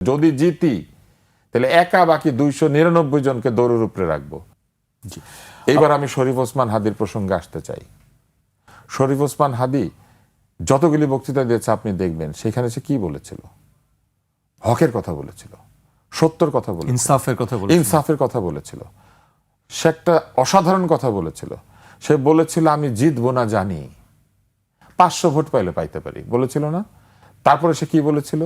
যদি জিতি তাহলে একা বাকি 299 জনকে দৌড়ের উপরে রাখবো। এইবার আমি শরীফ ওসমান হাদির প্রসঙ্গে আসতে চাই। শরীফ ওসমান হাদি যতগুলি বক্তৃতা দিয়েছে আপনি দেখবেন, সেখানে সে কি বলেছিল? হকের কথা বলেছিল, সত্যর কথা বলেছিল, ইনসাফের কথা বলেছিল। সে একটা অসাধারণ কথা বলেছিল। সে বলেছিল আমি জিতবো না জানি, 500 ভোট পাইলে পাইতে পারি, বলেছিল না? তারপরে সে কি বলেছিল?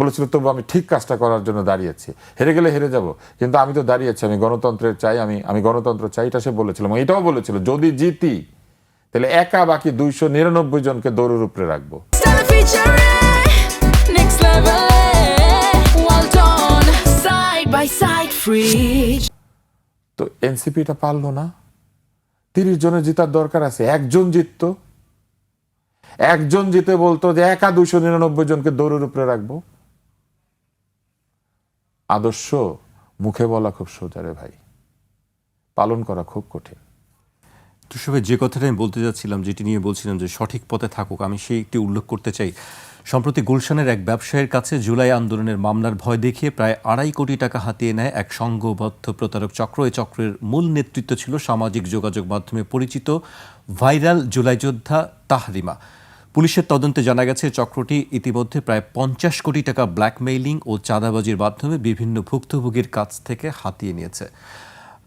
বলেছিল তবু আমি ঠিক কাজটা করার জন্য দাঁড়িয়েছি, হেরে গেলে হেরে যাব, কিন্তু আমি তো দাঁড়িয়েছি, আমি গণতন্ত্রের চাই, আমি গণতন্ত্র চাই, এটা সে বলেছিল। এটাও বলেছিল যদি জিতি তাহলে একা বাকি 299 জনকে দৌড়ের উপরে রাখবো। তো এনসিপি এটা পারলো না। 30 জনের জিতার দরকার আছে, একজন জিততো, একজন জিতে বলতো যে একা 299 জনকে দৌড়ের উপরে রাখবো। আদর্শ মুখে বলা খুব সোজা রে ভাই, পালন করা খুব কঠিন। তুষার, যে কথাটা আমি বলতে যাচ্ছিলাম, যেটি নিয়ে বলছিলাম যে সঠিক পথে থাকুক, আমি সেই একটি উল্লেখ করতে চাই। সম্প্রতি গুলশানের এক ব্যবসায়ীর কাছে জুলাই আন্দোলনের মামলার ভয় দেখিয়ে প্রায় 2.5 কোটি টাকা হাতিয়ে নেয় এক সংঘবদ্ধ প্রতারক চক্র। এই চক্রের মূল নেতৃত্ব ছিল সামাজিক যোগাযোগ মাধ্যমে পরিচিত ভাইরাল জুলাই যোদ্ধা তাহরিমা। পুলিশের তদন্তে জানা গেছে চক্রটি ইতিমধ্যে প্রায় 50 কোটি টাকা ব্ল্যাকমেইলিং ও চাঁদাবাজির মাধ্যমে বিভিন্ন ভুক্তভোগীর কাছ থেকে হাতিয়ে নিয়েছে।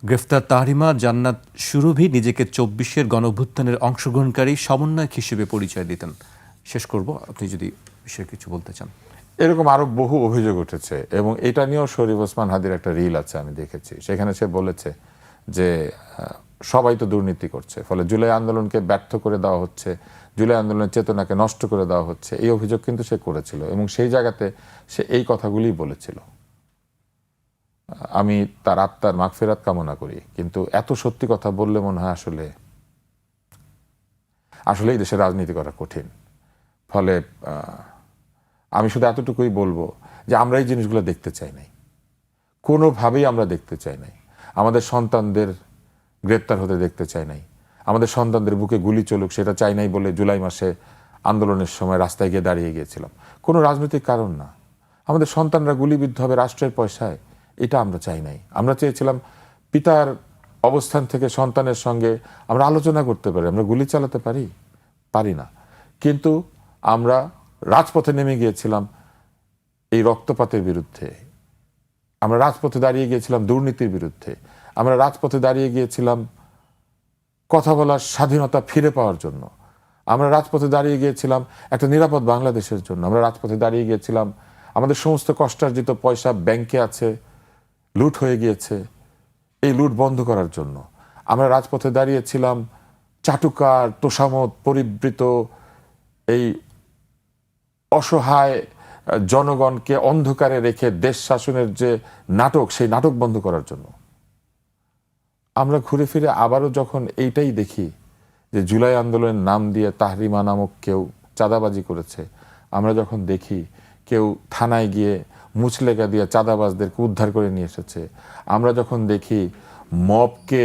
গ্রেফতার তাহরিমা জান্নাত সুরভি নিজেকে 24-এর গণঅভ্যুত্থানের অংশগ্রহণকারী সমন্বয়ক হিসেবে পরিচয় দিতেন। শেষ করব, আপনি যদি বিষয়ে কিছু বলতে চান। এরকম আরো বহু অভিযোগ উঠেছে এবং এটা নিয়েও শরীফ ওসমান হাদির একটা রিল আছে, আমি দেখেছি। সেখানে সে বলেছে যে সবাই তো দুর্নীতি করছে, ফলে জুলাই আন্দোলনকে ব্যর্থ করে দেওয়া হচ্ছে, জুলাই আন্দোলনের চেতনাকে নষ্ট করে দেওয়া হচ্ছে, এই অভিযোগ কিন্তু সে করেছিল এবং সেই জায়গাতে সে এই কথাগুলি বলেছিল। আমি তার আত্মার মাগফিরাত কামনা করি, কিন্তু এত সত্যি কথা বললে মনে হয় আসলে এই দেশে রাজনীতি করা কঠিন। ফলে আমি শুধু এতটুকুই বলবো যে আমরা এই জিনিসগুলো দেখতে চাই নাই, কোনোভাবেই আমরা দেখতে চাই নাই। আমাদের সন্তানদের গ্রেপ্তার হতে দেখতে চাই নাই, আমাদের সন্তানদের বুকে গুলি চলুক সেটা চাই নাই বলে জুলাই মাসে আন্দোলনের সময় রাস্তায় গিয়ে দাঁড়িয়ে গিয়েছিলাম। কোনো রাজনৈতিক কারণ না। আমাদের সন্তানরা গুলিবিদ্ধ হবে রাষ্ট্রের পয়সায়, এটা আমরা চাই নাই। আমরা চেয়েছিলাম পিতার অবস্থান থেকে সন্তানের সঙ্গে আমরা আলোচনা করতে পারি, আমরা গুলি চালাতে পারি না। কিন্তু আমরা রাজপথে নেমে গিয়েছিলাম এই রক্তপাতের বিরুদ্ধে, আমরা রাজপথে দাঁড়িয়ে গিয়েছিলাম দুর্নীতির বিরুদ্ধে, আমরা রাজপথে দাঁড়িয়ে গিয়েছিলাম কথা বলার স্বাধীনতা ফিরে পাওয়ার জন্য, আমরা রাজপথে দাঁড়িয়ে গিয়েছিলাম একটা নিরাপদ বাংলাদেশের জন্য, আমরা রাজপথে দাঁড়িয়ে গিয়েছিলাম আমাদের সমস্ত কষ্টার্জিত পয়সা ব্যাংকে আছে, লুট হয়ে গিয়েছে, এই লুট বন্ধ করার জন্য। আমরা রাজপথে দাঁড়িয়েছিলাম চাটুকার তোষামোদ পরিবৃত এই অসহায় জনগণকে অন্ধকারে রেখে দেশ শাসনের যে নাটক, সেই নাটক বন্ধ করার জন্য। আমরা ঘুরে ফিরে আবারও যখন এইটাই দেখি যে জুলাই আন্দোলনের নাম দিয়ে তাহরিমা নামক কেউ চাঁদাবাজি করেছে, আমরা যখন দেখি কেউ থানায় গিয়ে মুচলেকা দিয়ে চাঁদাবাজদেরকে উদ্ধার করে নিয়ে এসেছে, আমরা যখন দেখি মবকে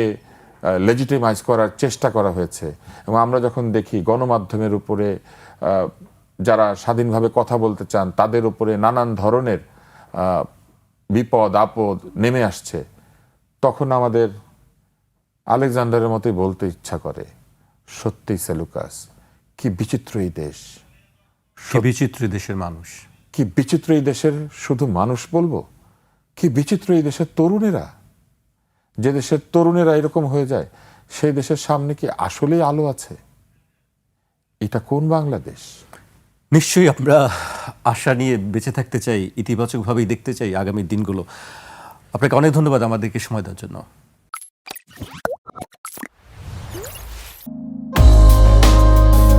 লেজিটিমাইজ করার চেষ্টা করা হয়েছে, এবং আমরা যখন দেখি গণমাধ্যমের উপরে যারা স্বাধীনভাবে কথা বলতে চান তাদের উপরে নানান ধরনের বিপদ আপদ নেমে আসছে, তখন আমাদের আলেকজান্ডারের মতোই বলতে ইচ্ছা করে, সত্যি সেলুকাস, কি বিচিত্র এই দেশ, বিচিত্র দেশের মানুষ, কি বিচিত্র এই দেশের শুধু মানুষ বলবো, কি বিচিত্র এই দেশের তরুণেরা। যে দেশের তরুণেরা এরকম হয়ে যায়, সেই দেশের সামনে কি আসলেই আলো আছে? এটা কোন বাংলাদেশ? নিশ্চয়ই আমরা আশা নিয়ে বেঁচে থাকতে চাই, ইতিবাচকভাবেই দেখতে চাই আগামী দিনগুলো। আপনাকে অনেক ধন্যবাদ আমাদেরকে সময় দেওয়ার জন্য।